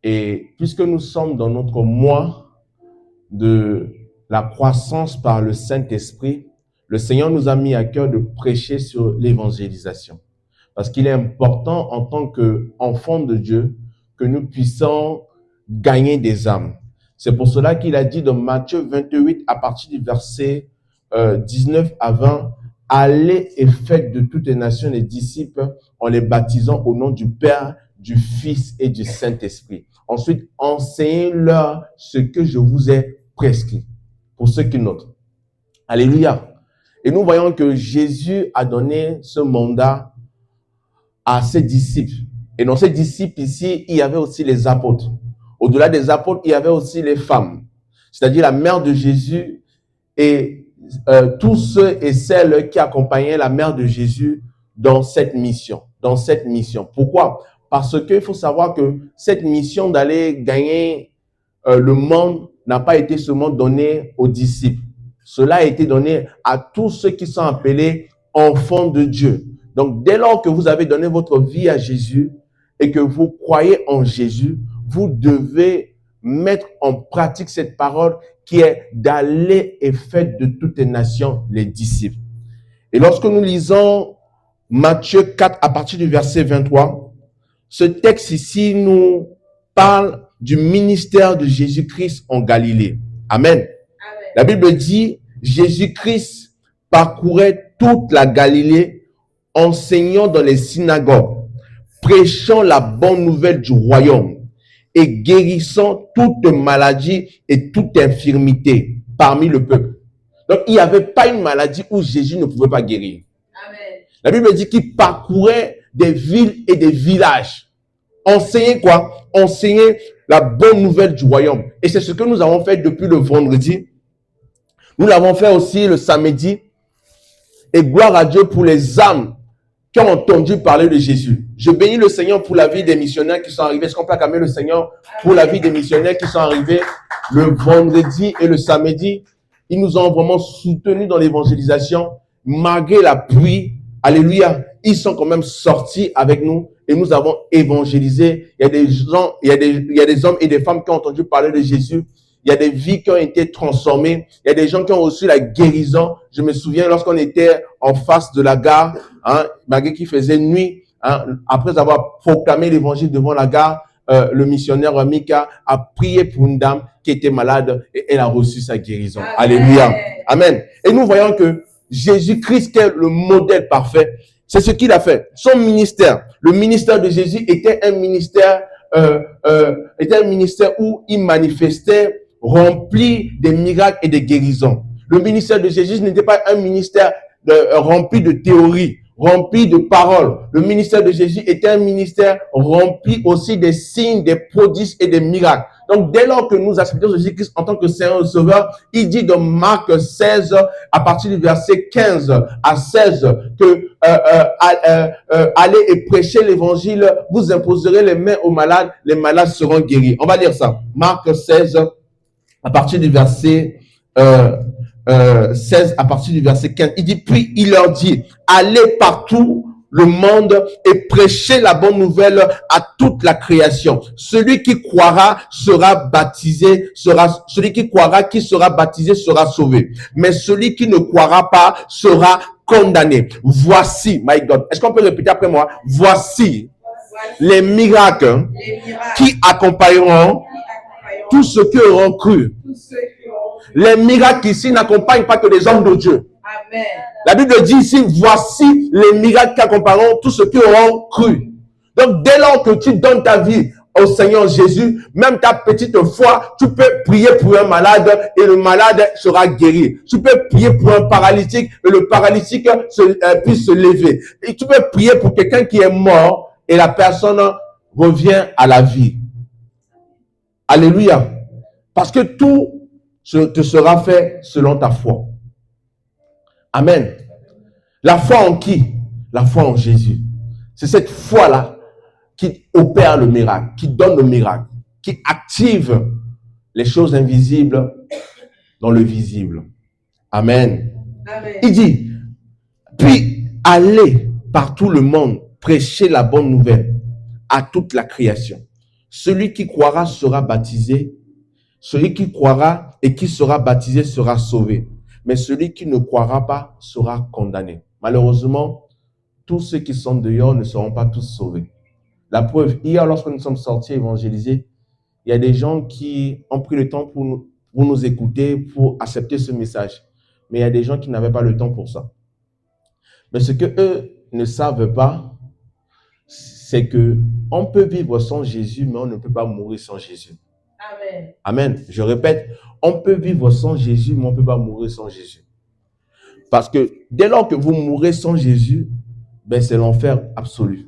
Et puisque nous sommes dans notre mois de la croissance par le Saint-Esprit, le Seigneur nous a mis à cœur de prêcher sur l'évangélisation. Parce qu'il est important en tant qu'enfants de Dieu que nous puissions gagner des âmes. C'est pour cela qu'il a dit dans Matthieu 28, à partir du verset 19 à 20, « Allez et faites de toutes les nations les disciples en les baptisant au nom du Père, du Fils et du Saint-Esprit. Ensuite, enseignez-leur ce que je vous ai prescrit. » Pour ceux qui notent. Alléluia. Et nous voyons que Jésus a donné ce mandat à ses disciples. Et dans ces disciples ici, il y avait aussi les apôtres. Au-delà des apôtres, il y avait aussi les femmes, c'est-à-dire la mère de Jésus et tous ceux et celles qui accompagnaient la mère de Jésus dans cette mission. Pourquoi? Parce qu'il faut savoir que cette mission d'aller gagner le monde n'a pas été seulement donnée aux disciples. Cela a été donné à tous ceux qui sont appelés enfants de Dieu. Donc, dès lors que vous avez donné votre vie à Jésus et que vous croyez en Jésus, vous devez mettre en pratique cette parole qui est d'aller et faire de toutes les nations les disciples. Et lorsque nous lisons Matthieu 4 à partir du verset 23, ce texte ici nous parle du ministère de Jésus-Christ en Galilée. Amen. La Bible dit, Jésus-Christ parcourait toute la Galilée, enseignant dans les synagogues, prêchant la bonne nouvelle du royaume et guérissant toute maladie et toute infirmité parmi le peuple. Donc, il n'y avait pas une maladie où Jésus ne pouvait pas guérir. Amen. La Bible dit qu'il parcourait des villes et des villages. Enseigner quoi? Enseigner la bonne nouvelle du royaume. Et c'est ce que nous avons fait depuis le vendredi. Nous l'avons fait aussi le samedi. Et gloire à Dieu pour les âmes qui ont entendu parler de Jésus. Je bénis le Seigneur pour la vie des missionnaires qui sont arrivés. Est-ce qu'on peut acclamer le Seigneur pour la vie des missionnaires qui sont arrivés le vendredi et le samedi? Ils nous ont vraiment soutenus dans l'évangélisation. Malgré la pluie, alléluia, ils sont quand même sortis avec nous et nous avons évangélisé. Il y a des gens, il y a des hommes et des femmes qui ont entendu parler de Jésus. Il y a des vies qui ont été transformées. Il y a des gens qui ont reçu la guérison. Je me souviens lorsqu'on était en face de la gare, malgré qu'il faisait nuit, après avoir proclamé l'évangile devant la gare, le missionnaire Mika a prié pour une dame qui était malade et elle a reçu sa guérison. Amen. Alléluia. Amen. Et nous voyons que Jésus-Christ, qui est le modèle parfait, c'est ce qu'il a fait. Son ministère, le ministère de Jésus était un ministère où il manifestait rempli de miracles et de guérisons. Le ministère de Jésus n'était pas un ministère rempli de théories, rempli de paroles. Le ministère de Jésus était un ministère rempli aussi des signes, des prodiges et des miracles. Donc, dès lors que nous acceptons Jésus-Christ en tant que Seigneur et Sauveur, il dit dans Marc 16, à partir du verset 15 à 16, que allez et prêchez l'évangile, vous imposerez les mains aux malades, les malades seront guéris. On va lire ça. Marc 16, à partir du verset 16, à partir du verset 15. Il dit, puis il leur dit, allez partout le monde et prêchez la bonne nouvelle à toute la création. Celui qui croira sera baptisé, celui qui croira qui sera baptisé sera sauvé. Mais celui qui ne croira pas sera condamné. Voici, my God. Est-ce qu'on peut répéter après moi? Voici les miracles qui accompagneront tous ceux qui auront cru. Les miracles ici n'accompagnent pas que les hommes de Dieu. Amen. La Bible dit ici, voici les miracles qui accompagneront tous ceux qui auront cru. Donc, dès lors que tu donnes ta vie au Seigneur Jésus, même ta petite foi, tu peux prier pour un malade et le malade sera guéri. Tu peux prier pour un paralytique et le paralytique puisse se lever. Et tu peux prier pour quelqu'un qui est mort et la personne revient à la vie. Alléluia. Parce que tout te sera fait selon ta foi. Amen. La foi en qui? La foi en Jésus. C'est cette foi-là qui opère le miracle, qui donne le miracle, qui active les choses invisibles dans le visible. Amen. Amen. Il dit, puis allez par tout le monde prêcher la bonne nouvelle à toute la création. celui qui croira sera baptisé, celui qui croira et qui sera baptisé sera sauvé. Mais celui qui ne croira pas sera condamné. Malheureusement, tous ceux qui sont dehors ne seront pas tous sauvés. La preuve, hier, lorsque nous sommes sortis évangéliser, il y a des gens qui ont pris le temps pour nous écouter, pour accepter ce message. Mais il y a des gens qui n'avaient pas le temps pour ça. Mais ce que eux ne savent pas, c'est que on peut vivre sans Jésus, mais on ne peut pas mourir sans Jésus. Amen. Amen. Je répète, on peut vivre sans Jésus, mais on ne peut pas mourir sans Jésus. Parce que dès lors que vous mourrez sans Jésus, ben c'est l'enfer absolu.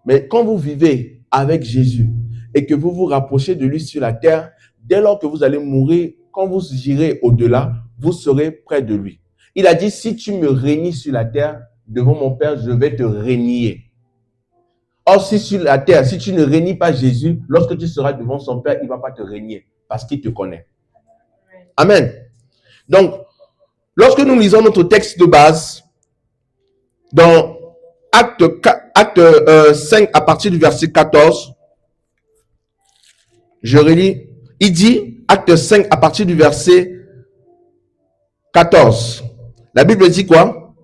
Mais quand vous vivez avec Jésus et que vous vous rapprochez de lui sur la terre, dès lors que vous allez mourir, quand vous irez au-delà, vous serez près de lui. Il a dit, si tu me régnis sur la terre, devant mon Père, je vais te régner. Or, si sur la terre, si tu ne régnis pas Jésus, lorsque tu seras devant son Père, il ne va pas te régner parce qu'il te connaît. Amen. Donc, lorsque nous lisons notre texte de base, dans Acte 5 à partir du verset 14, je relis, il dit, Acte 5 à partir du verset 14, la Bible dit quoi?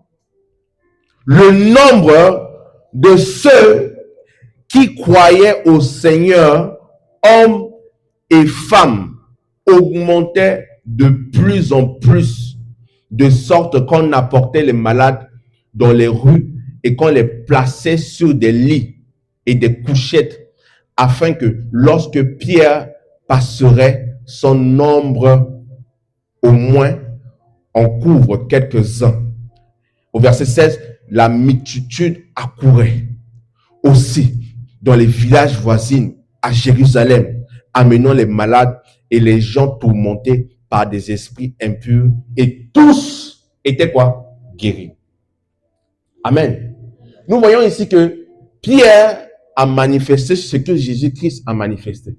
Le nombre de ceux qui croyaient au Seigneur, hommes et femmes, augmentait de plus en plus, de sorte qu'on apportait les malades dans les rues et qu'on les plaçait sur des lits et des couchettes, afin que lorsque Pierre passerait, son nombre au moins en couvre quelques-uns. Au verset 16, la multitude accourait aussi dans les villages voisins à Jérusalem, amenant les malades et les gens tourmentés par des esprits impurs, et tous étaient quoi? Guéris. Amen. Nous voyons ici que Pierre a manifesté ce que Jésus-Christ a manifesté.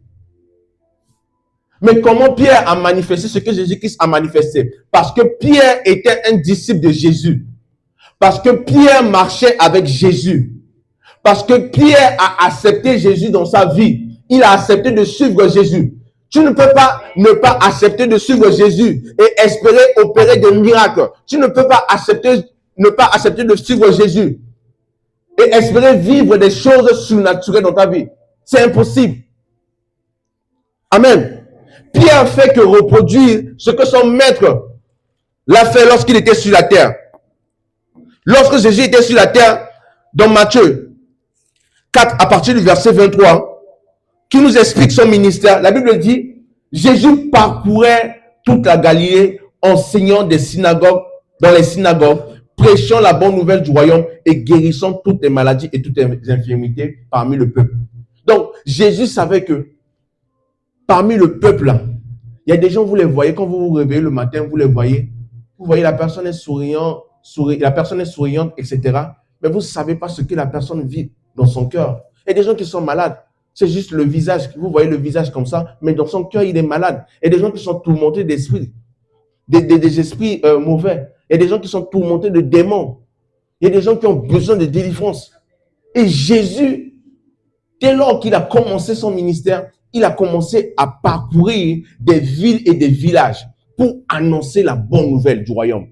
Mais comment Pierre a manifesté ce que Jésus-Christ a manifesté? Parce que Pierre était un disciple de Jésus. Parce que Pierre marchait avec Jésus. Parce que Pierre a accepté Jésus dans sa vie. Il a accepté de suivre Jésus. Tu ne peux pas ne pas accepter de suivre Jésus et espérer opérer des miracles. Tu ne peux pas ne pas accepter de suivre Jésus et espérer vivre des choses surnaturelles dans ta vie. C'est impossible. Amen. Pierre fait que reproduire ce que son maître l'a fait lorsqu'il était sur la terre. Lorsque Jésus était sur la terre, dans Matthieu 4, à partir du verset 23, qui nous explique son ministère, la Bible dit, Jésus parcourait toute la Galilée, enseignant dans les synagogues, prêchant la bonne nouvelle du royaume et guérissant toutes les maladies et toutes les infirmités parmi le peuple. Donc, Jésus savait que parmi le peuple, là, il y a des gens, vous les voyez, quand vous vous réveillez le matin, vous les voyez, vous voyez la personne est souriante, etc. Mais vous ne savez pas ce que la personne vit dans son cœur. Il y a des gens qui sont malades. C'est juste le visage. Vous voyez le visage comme ça, mais dans son cœur, il est malade. Il y a des gens qui sont tourmentés d'esprits, des esprits mauvais. Il y a des gens qui sont tourmentés de démons. Il y a des gens qui ont besoin de délivrance. Et Jésus, dès lors qu'il a commencé son ministère, il a commencé à parcourir des villes et des villages pour annoncer la bonne nouvelle du royaume.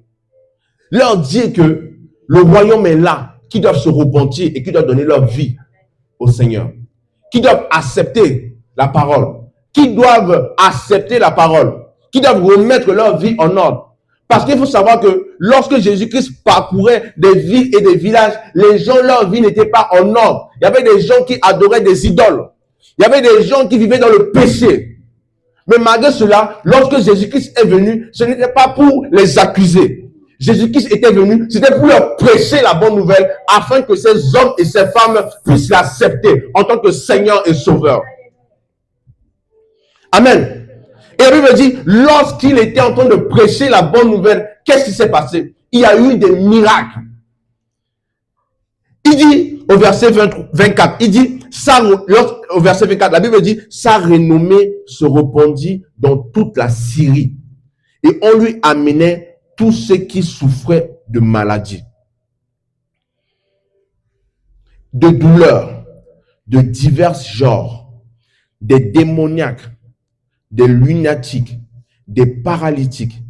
Leur dire que le royaume est là, qu'ils doivent se repentir et qu'ils doivent donner leur vie au Seigneur. Qui doivent accepter la parole. Qui doivent accepter la parole. Qui doivent remettre leur vie en ordre. Parce qu'il faut savoir que lorsque Jésus-Christ parcourait des villes et des villages, les gens, leur vie n'était pas en ordre. Il y avait des gens qui adoraient des idoles. Il y avait des gens qui vivaient dans le péché. Mais malgré cela, lorsque Jésus-Christ est venu, ce n'était pas pour les accuser. Jésus-Christ était venu, c'était pour leur prêcher la bonne nouvelle, afin que ces hommes et ces femmes puissent l'accepter en tant que Seigneur et Sauveur. Amen. Et la Bible dit, lorsqu'il était en train de prêcher la bonne nouvelle, qu'est-ce qui s'est passé? Il y a eu des miracles. Il dit, au verset 24, il dit, au verset 24, la Bible dit, sa renommée se répandit dans toute la Syrie. Et on lui amenait tous ceux qui souffraient de maladies, de douleurs, de divers genres, des démoniaques, des lunatiques, des paralytiques,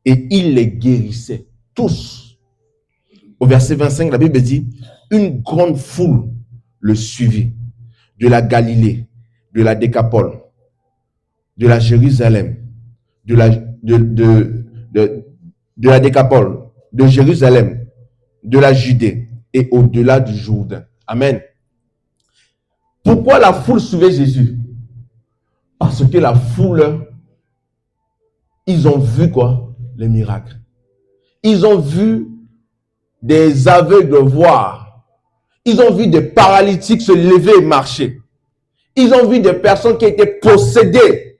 et il les guérissait tous. Au verset 25, la Bible dit, une grande foule le suivit de la Galilée, de la Décapole, de la Jérusalem, de la Décapole, de Jérusalem, de la Judée et au-delà du Jourdain. Amen. Pourquoi la foule suivait Jésus? Parce que la foule, ils ont vu quoi? Les miracles. Ils ont vu des aveugles voir. Ils ont vu des paralytiques se lever et marcher. Ils ont vu des personnes qui étaient possédées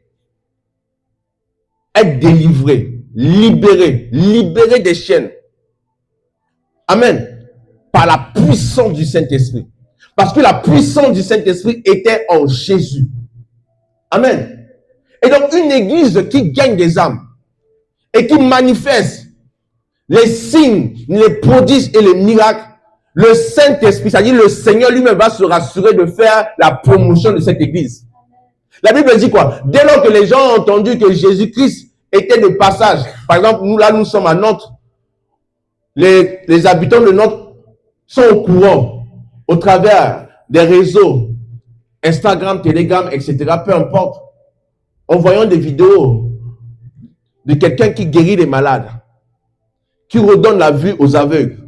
être délivrées, libérées des chaînes. Amen. Par la puissance du Saint-Esprit. Parce que la puissance du Saint-Esprit était en Jésus. Amen. Et donc, une église qui gagne des âmes et qui manifeste les signes, les prodiges et les miracles, le Saint-Esprit, c'est-à-dire le Seigneur lui-même va se rassurer de faire la promotion de cette église. La Bible dit quoi? Dès lors que les gens ont entendu que Jésus-Christ était de passage, par exemple, nous sommes à Nantes, les habitants de Nantes sont au courant au travers des réseaux, Instagram, Telegram, etc., peu importe, en voyant des vidéos de quelqu'un qui guérit les malades, qui redonne la vue aux aveugles,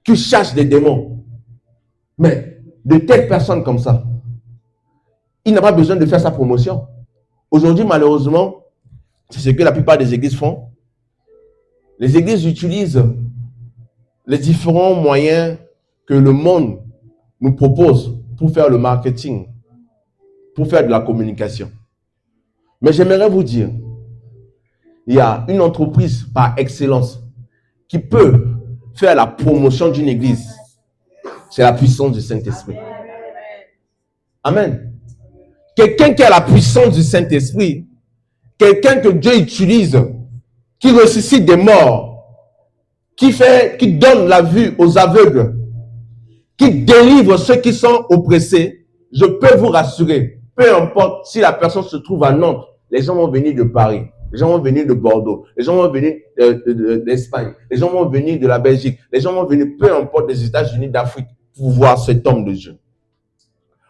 qui chasse des démons. Mais de telles personnes comme ça, il n'a pas besoin de faire sa promotion. Aujourd'hui, malheureusement, c'est ce que la plupart des églises font. Les églises utilisent les différents moyens que le monde nous propose pour faire le marketing, pour faire de la communication. Mais j'aimerais vous dire, il y a une entreprise par excellence qui peut faire la promotion d'une église. C'est la puissance du Saint-Esprit. Amen. Quelqu'un qui a la puissance du Saint-Esprit, quelqu'un que Dieu utilise, qui ressuscite des morts, qui donne la vue aux aveugles, qui délivre ceux qui sont oppressés, je peux vous rassurer, peu importe si la personne se trouve à Nantes, les gens vont venir de Paris, les gens vont venir de Bordeaux, les gens vont venir d'Espagne, les gens vont venir de la Belgique, les gens vont venir, peu importe, des États-Unis, d'Afrique, pour voir cet homme de Dieu.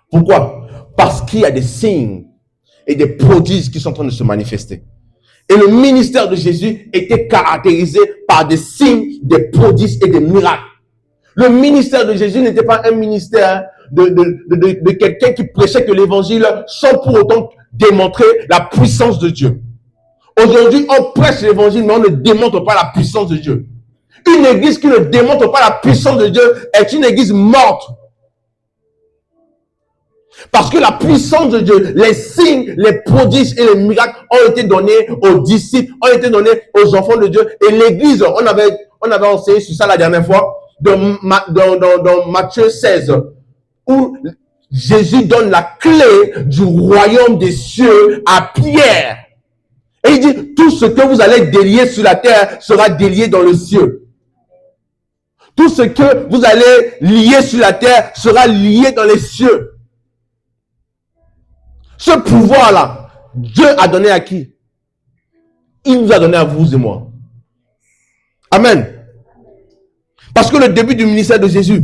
Pourquoi? Parce qu'il y a des signes et des prodiges qui sont en train de se manifester. Et le ministère de Jésus était caractérisé par des signes, des prodiges et des miracles. Le ministère de Jésus n'était pas un ministère de quelqu'un qui prêchait que l'évangile sans pour autant démontrer la puissance de Dieu. Aujourd'hui, on prêche l'évangile, mais on ne démontre pas la puissance de Dieu. Une église qui ne démontre pas la puissance de Dieu est une église morte. Parce que la puissance de Dieu, les signes, les prodiges et les miracles ont été donnés aux disciples, ont été donnés aux enfants de Dieu. Et l'église, on avait enseigné sur ça la dernière fois, dans Matthieu 16, où Jésus donne la clé du royaume des cieux à Pierre. Et il dit, tout ce que vous allez délier sur la terre sera délié dans le ciel. Tout ce que vous allez lier sur la terre sera lié dans les cieux. Ce pouvoir-là, Dieu a donné à qui? Il nous a donné à vous et moi. Amen. Parce que le début du ministère de Jésus,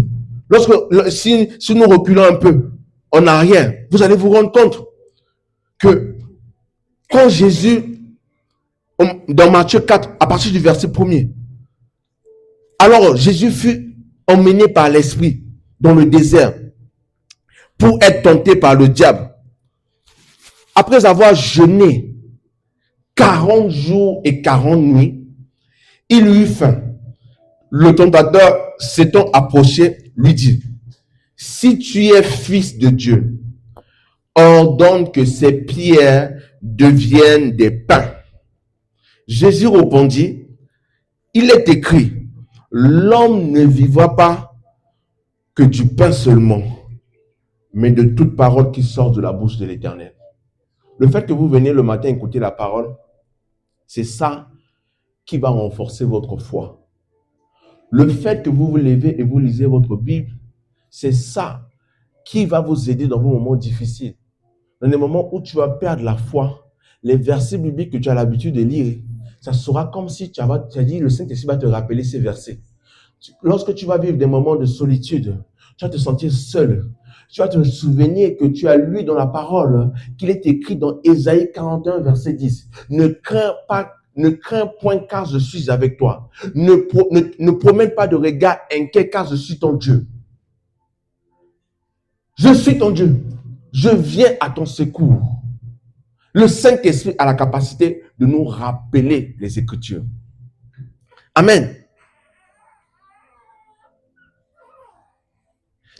si nous reculons un peu en arrière, vous allez vous rendre compte que quand Jésus, dans Matthieu 4, à partir du verset 1er, alors Jésus fut emmené par l'Esprit dans le désert pour être tenté par le diable. Après avoir jeûné 40 jours et 40 nuits, il eut faim. Le tentateur s'étant approché, lui dit, si tu es fils de Dieu, ordonne que ces pierres deviennent des pains. Jésus répondit, il est écrit, l'homme ne vivra pas que du pain seulement, mais de toute parole qui sort de la bouche de l'Éternel. Le fait que vous veniez le matin écouter la parole, c'est ça qui va renforcer votre foi. Le fait que vous vous levez et vous lisez votre Bible, c'est ça qui va vous aider dans vos moments difficiles. dans des moments où tu vas perdre la foi, les versets bibliques que tu as l'habitude de lire, ça sera comme si tu as dit, le Saint-Esprit va te rappeler ces versets. Lorsque tu vas vivre des moments de solitude, tu vas te sentir seul. Tu vas te souvenir que tu as lu dans la parole qu'il est écrit dans Ésaïe 41, verset 10. Ne crains point car je suis avec toi. Ne promène pas de regard inquiet car je suis ton Dieu. Je suis ton Dieu. Je viens à ton secours. Le Saint-Esprit a la capacité de nous rappeler les Écritures. Amen.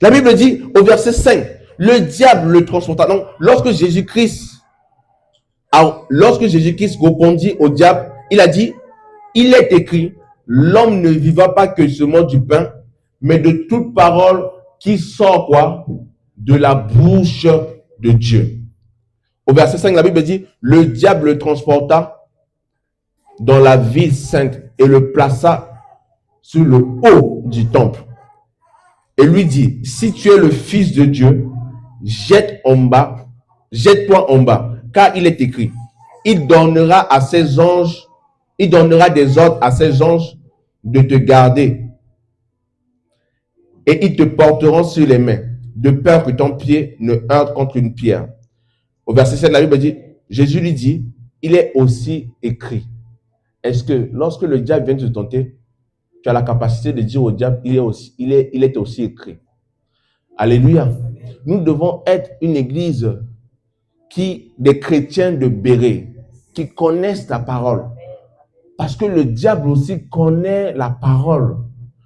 La Bible dit au verset 5, le diable le transporta. Donc, lorsque Jésus-Christ répondit au diable, il a dit, il est écrit, l'homme ne vivra pas que seulement du pain, mais de toute parole qui sort quoi? De la bouche de Dieu. Au verset 5, la Bible dit, le diable le transporta dans la ville sainte et le plaça sur le haut du temple. Et lui dit, si tu es le Fils de Dieu, jette-toi en bas, car il est écrit, il donnera des ordres à ses anges de te garder, et ils te porteront sur les mains, de peur que ton pied ne heurte contre une pierre. Au verset 7, la Bible dit, Jésus lui dit, il est aussi écrit. Est-ce que lorsque le diable vient te tenter, tu as la capacité de dire au diable, il est aussi écrit. Alléluia. Nous devons être une église des chrétiens de Béret, qui connaissent la parole. Parce que le diable aussi connaît la parole.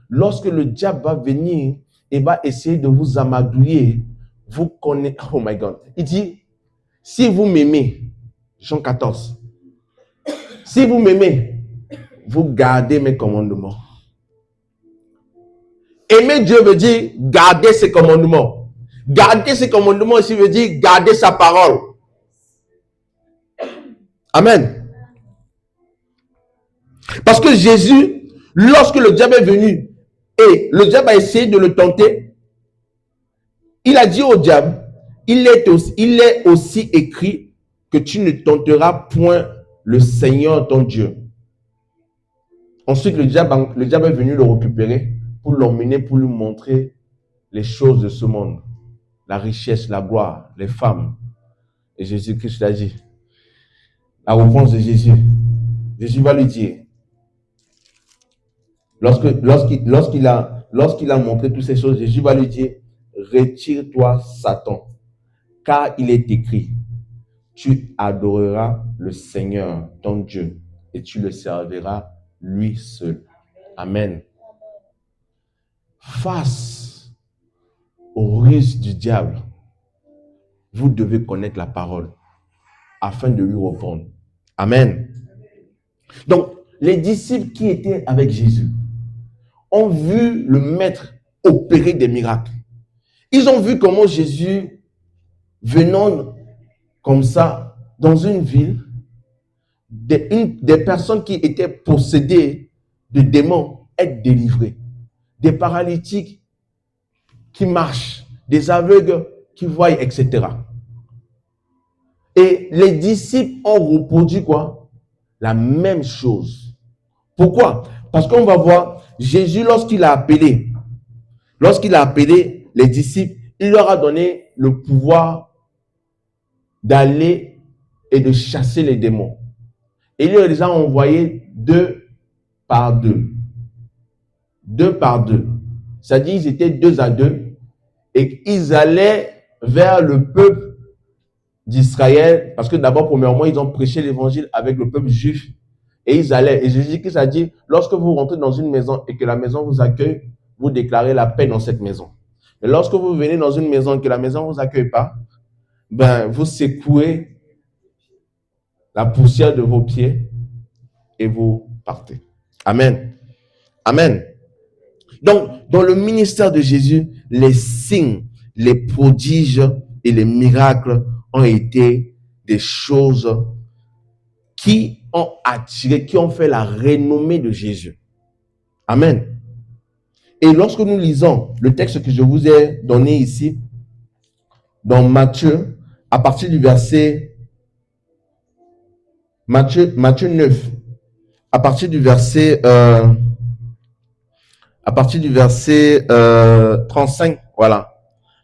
Lorsque le diable va venir et va essayer de vous amadouiller, vous connaissez. Oh my God. Il dit, si vous m'aimez, Jean 14, si vous m'aimez, vous gardez mes commandements. Aimer Dieu veut dire garder ses commandements. Garder ses commandements ici veut dire garder sa parole. Amen. Parce que Jésus, lorsque le diable est venu et le diable a essayé de le tenter, il a dit au diable, il est aussi écrit que tu ne tenteras point le Seigneur ton Dieu. Ensuite, le diable est venu le récupérer pour l'emmener, pour lui montrer les choses de ce monde, la richesse, la gloire, les femmes. Et Jésus-Christ l'a dit. La réponse de Jésus va lui dire, lorsqu'il a montré toutes ces choses, Jésus va lui dire, retire-toi, Satan, car il est écrit, tu adoreras le Seigneur, ton Dieu, et tu le serviras lui seul. Amen. Face au risque du diable, vous devez connaître la parole afin de lui répondre. Amen. Donc, les disciples qui étaient avec Jésus ont vu le Maître opérer des miracles. Ils ont vu comment Jésus, venant comme ça dans une ville, des personnes qui étaient possédées de démons être délivrées. Des paralytiques qui marchent, des aveugles qui voient, etc. Et les disciples ont reproduit quoi? La même chose. Pourquoi? Parce qu'on va voir, Jésus, lorsqu'il a appelé les disciples, il leur a donné le pouvoir d'aller et de chasser les démons. Et il les a envoyés 2 par 2. 2 par 2. C'est-à-dire, ils étaient 2 à 2 et ils allaient vers le peuple d'Israël, parce que d'abord, premièrement, ils ont prêché l'évangile avec le peuple juif et ils allaient. Et Jésus-Christ a dit, lorsque vous rentrez dans une maison et que la maison vous accueille, vous déclarez la paix dans cette maison. Mais lorsque vous venez dans une maison et que la maison ne vous accueille pas, vous secouez la poussière de vos pieds et vous partez. Amen. Amen. Donc, dans le ministère de Jésus, les signes, les prodiges et les miracles ont été des choses qui ont attiré, qui ont fait la renommée de Jésus. Amen. Et lorsque nous lisons le texte que je vous ai donné ici, dans Matthieu, à partir du verset Matthieu 9, à partir du verset 35, voilà.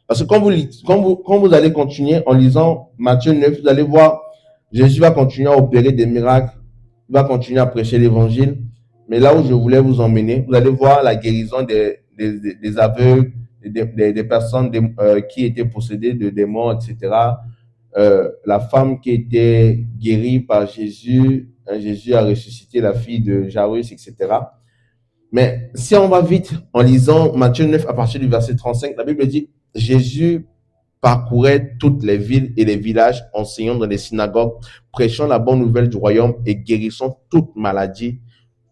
Parce que quand vous allez continuer en lisant Matthieu 9, vous allez voir, Jésus va continuer à opérer des miracles, il va continuer à prêcher l'évangile. Mais là où je voulais vous emmener, vous allez voir la guérison des aveugles, des personnes qui étaient possédées de démons, etc. La femme qui était guérie par Jésus, Jésus a ressuscité la fille de Jairus, etc. Mais si on va vite en lisant Matthieu 9 à partir du verset 35, la Bible dit, Jésus parcourait toutes les villes et les villages, enseignant dans les synagogues, prêchant la bonne nouvelle du royaume et guérissant toute maladie,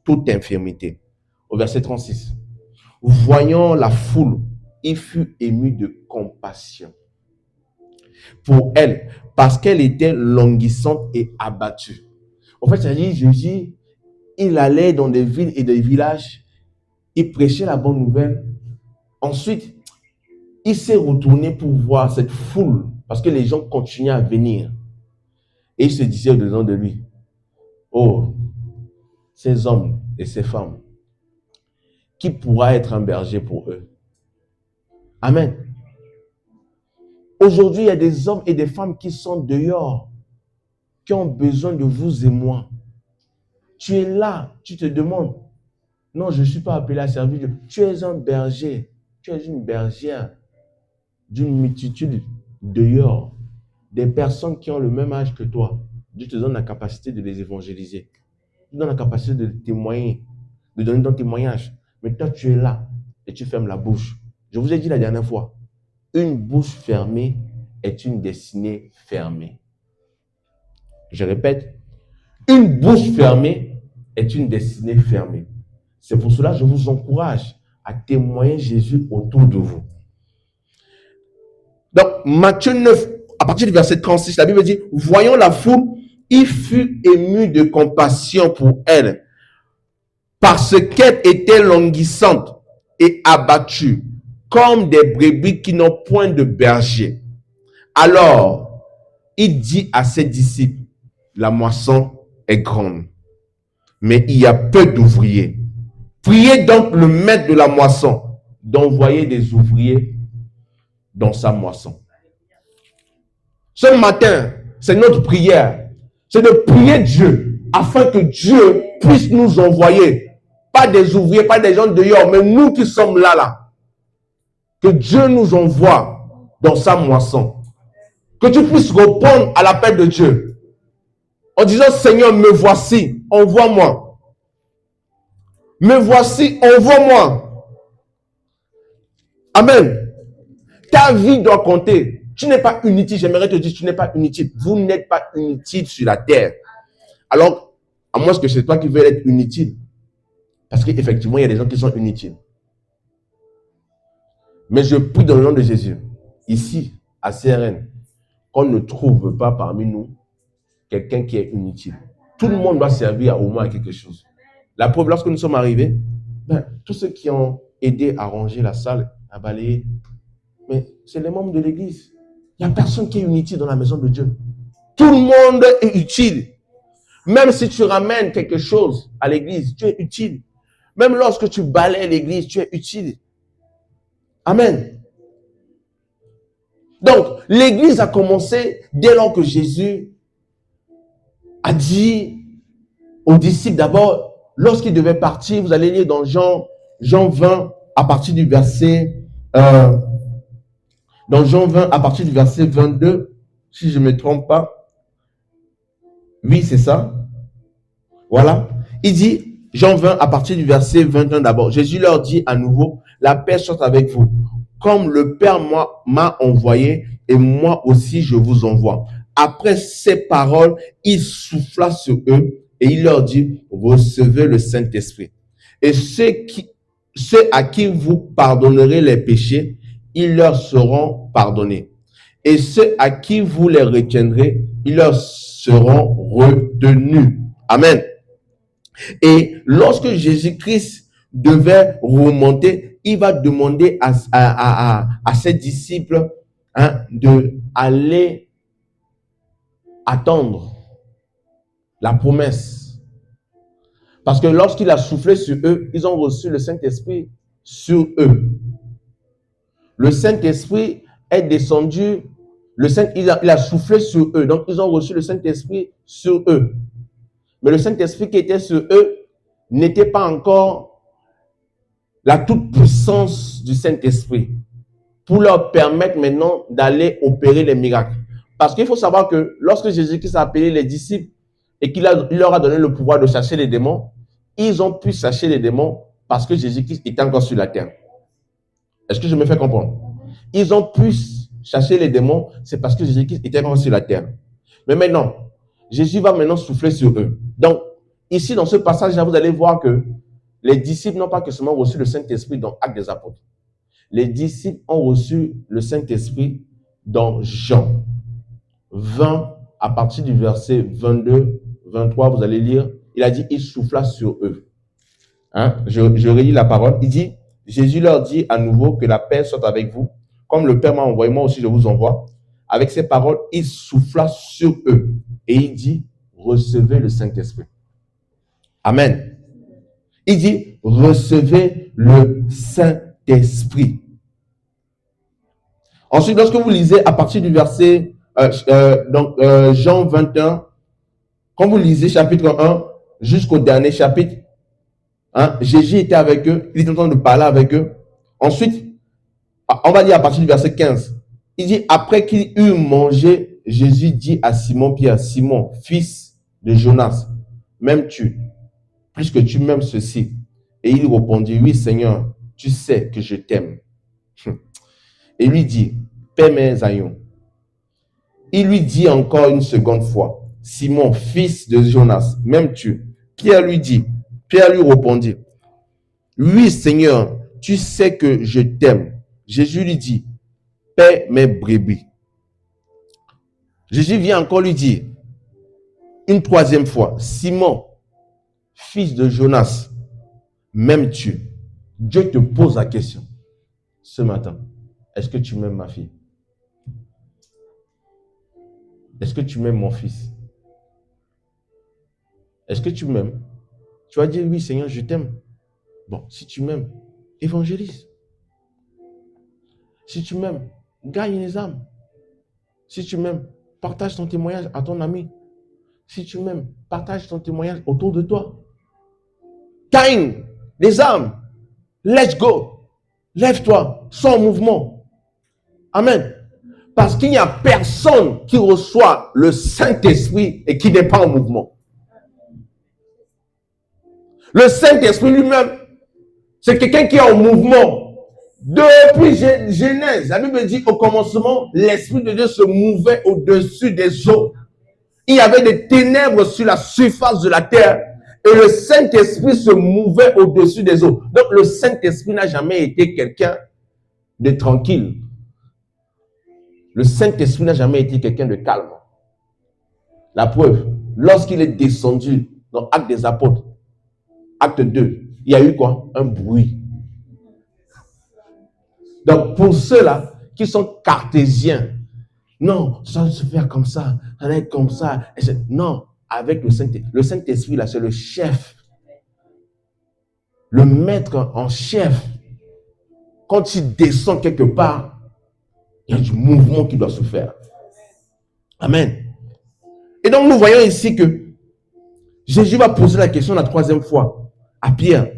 toute infirmité. Au verset 36, voyant la foule, il fut ému de compassion pour elle, parce qu'elle était languissante et abattue. En fait, ça dit, Jésus, il allait dans des villes et des villages, il prêchait la bonne nouvelle. Ensuite, il s'est retourné pour voir cette foule, parce que les gens continuaient à venir. Et il se disait au-dedans de lui, oh, ces hommes et ces femmes, qui pourra être un berger pour eux? Amen. Aujourd'hui, il y a des hommes et des femmes qui sont dehors, qui ont besoin de vous et moi. Tu es là, tu te demandes, non, je ne suis pas appelé à servir Dieu. Tu es un berger, tu es une bergère d'une multitude dehors, des personnes qui ont le même âge que toi. Dieu te donne la capacité de les évangéliser. Dieu te donne la capacité de témoigner, de donner ton témoignage. Mais toi, tu es là et tu fermes la bouche. Je vous ai dit la dernière fois, une bouche fermée est une destinée fermée. Je répète, une bouche fermée est une destinée fermée. C'est pour cela que je vous encourage à témoigner Jésus autour de vous. Donc, Matthieu 9, à partir du verset 36, la Bible dit, voyant la foule, il fut ému de compassion pour elle, parce qu'elle était languissante et abattue, comme des brebis qui n'ont point de berger. Alors, il dit à ses disciples, la moisson est grande, mais il y a peu d'ouvriers. Priez donc le maître de la moisson d'envoyer des ouvriers dans sa moisson. Ce matin, c'est notre prière. C'est de prier Dieu afin que Dieu puisse nous envoyer. Pas des ouvriers, pas des gens dehors, mais nous qui sommes là. Que Dieu nous envoie dans sa moisson. Que tu puisses répondre à l'appel de Dieu. En disant, Seigneur, me voici, envoie-moi. Me voici, envoie-moi. Amen. Ta vie doit compter. Tu n'es pas inutile. J'aimerais te dire, tu n'es pas inutile. Vous n'êtes pas inutile sur la terre. Alors, à moins que c'est toi qui veux être inutile. Parce qu'effectivement, il y a des gens qui sont inutiles. Mais je prie dans le nom de Jésus, ici, à CRN, qu'on ne trouve pas parmi nous quelqu'un qui est inutile. Tout le monde doit servir au moins à quelque chose. La preuve, lorsque nous sommes arrivés, tous ceux qui ont aidé à ranger la salle, à balayer, mais c'est les membres de l'église. Il n'y a personne qui est inutile dans la maison de Dieu. Tout le monde est utile. Même si tu ramènes quelque chose à l'église, tu es utile. Même lorsque tu balayes l'église, tu es utile. Amen. Donc, l'église a commencé dès lors que Jésus a dit aux disciples, d'abord, lorsqu'il devait partir, vous allez lire dans Jean 20, à partir du verset, dans Jean 20, à partir du verset 22, si je ne me trompe pas. Oui, c'est ça. Voilà. Il dit, Jean 20, à partir du verset 21 d'abord. Jésus leur dit à nouveau, la paix soit avec vous. Comme le Père m'a envoyé, et moi aussi je vous envoie. Après ces paroles, il souffla sur eux et il leur dit, recevez le Saint-Esprit. Et ceux à qui vous pardonnerez les péchés, ils leur seront pardonnés. Et ceux à qui vous les retiendrez, ils leur seront retenus. Amen. Et lorsque Jésus-Christ devait remonter, il va demander à ses disciples de aller attendre la promesse. Parce que lorsqu'il a soufflé sur eux, ils ont reçu le Saint-Esprit sur eux. Le Saint-Esprit est descendu, il a soufflé sur eux, donc ils ont reçu le Saint-Esprit sur eux. Mais le Saint-Esprit qui était sur eux n'était pas encore la toute-puissance du Saint-Esprit pour leur permettre maintenant d'aller opérer les miracles. Parce qu'il faut savoir que lorsque Jésus-Christ a appelé les disciples et qu'il leur a donné le pouvoir de chasser les démons, ils ont pu chasser les démons parce que Jésus-Christ était encore sur la terre. Est-ce que je me fais comprendre? Ils ont pu chasser les démons, c'est parce que Jésus-Christ était encore sur la terre. Mais maintenant, Jésus va maintenant souffler sur eux. Donc, ici, dans ce passage-là, vous allez voir que les disciples n'ont pas que seulement reçu le Saint-Esprit dans Actes des Apôtres. Les disciples ont reçu le Saint-Esprit dans Jean 20, à partir du verset 22, 23, vous allez lire, il a dit, il souffla sur eux. Hein? Je relis la parole. Il dit, Jésus leur dit à nouveau que la paix soit avec vous. Comme le Père m'a envoyé, moi aussi je vous envoie. Avec ces paroles, il souffla sur eux. Et il dit, recevez le Saint-Esprit. Amen. Il dit, recevez le Saint-Esprit. Ensuite, lorsque vous lisez à partir du verset Jean 21, quand vous lisez chapitre 1 jusqu'au dernier chapitre, hein, Jésus était avec eux, il était en train de parler avec eux. Ensuite, on va lire à partir du verset 15. Il dit, après qu'il eut mangé, Jésus dit à Simon-Pierre, Simon, fils de Jonas, m'aimes-tu, puisque tu m'aimes ceci? Et il répondit, oui Seigneur, tu sais que je t'aime. Et lui dit, paie mes haillons. Il lui dit encore une seconde fois, Simon, fils de Jonas, m'aimes-tu? Pierre lui répondit, oui Seigneur, tu sais que je t'aime. Jésus lui dit, paie mes brebis. Jésus vient encore lui dire, une troisième fois, Simon, fils de Jonas, m'aimes-tu? Dieu te pose la question ce matin. Est-ce que tu m'aimes, ma fille? Est-ce que tu m'aimes, mon fils? Est-ce que tu m'aimes? Tu vas dire, oui, Seigneur, je t'aime. Bon, si tu m'aimes, évangélise. Si tu m'aimes, gagne les âmes. Si tu m'aimes, partage ton témoignage à ton ami. Si tu m'aimes, partage ton témoignage autour de toi. Gagne les âmes. Let's go. Lève-toi, sois en mouvement. Amen. Parce qu'il n'y a personne qui reçoit le Saint-Esprit et qui n'est pas en mouvement. Le Saint-Esprit lui-même, c'est quelqu'un qui est en mouvement. Depuis Genèse, la Bible dit au commencement, l'Esprit de Dieu se mouvait au-dessus des eaux. Il y avait des ténèbres sur la surface de la terre et le Saint-Esprit se mouvait au-dessus des eaux. Donc le Saint-Esprit n'a jamais été quelqu'un de tranquille. Le Saint-Esprit n'a jamais été quelqu'un de calme. La preuve, lorsqu'il est descendu dans Actes des Apôtres, Acte 2, il y a eu quoi? Un bruit. Donc, pour ceux-là qui sont cartésiens, non, ça va se faire comme ça va être comme ça. Non, avec le Saint-Esprit. Le Saint-Esprit, là, c'est le chef. Le maître en chef. Quand il descend quelque part, il y a du mouvement qui doit se faire. Amen. Et donc, nous voyons ici que Jésus va poser la question la troisième fois à Pierre.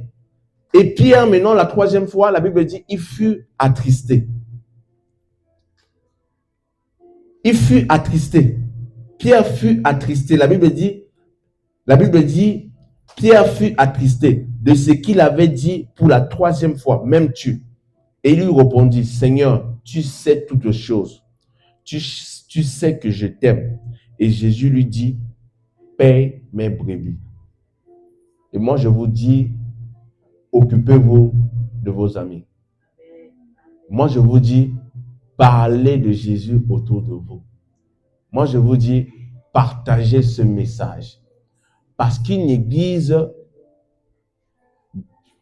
Et Pierre, maintenant, la troisième fois, la Bible dit, il fut attristé. Il fut attristé. Pierre fut attristé. La Bible dit, Pierre fut attristé de ce qu'il avait dit pour la troisième fois, m'aimes-tu? Et il lui répondit, Seigneur, tu sais toutes choses. Tu sais que je t'aime. Et Jésus lui dit, paie mes brebis. Et moi, je vous dis, occupez-vous de vos amis. Moi, je vous dis, parlez de Jésus autour de vous. Moi, je vous dis, partagez ce message. Parce qu'une église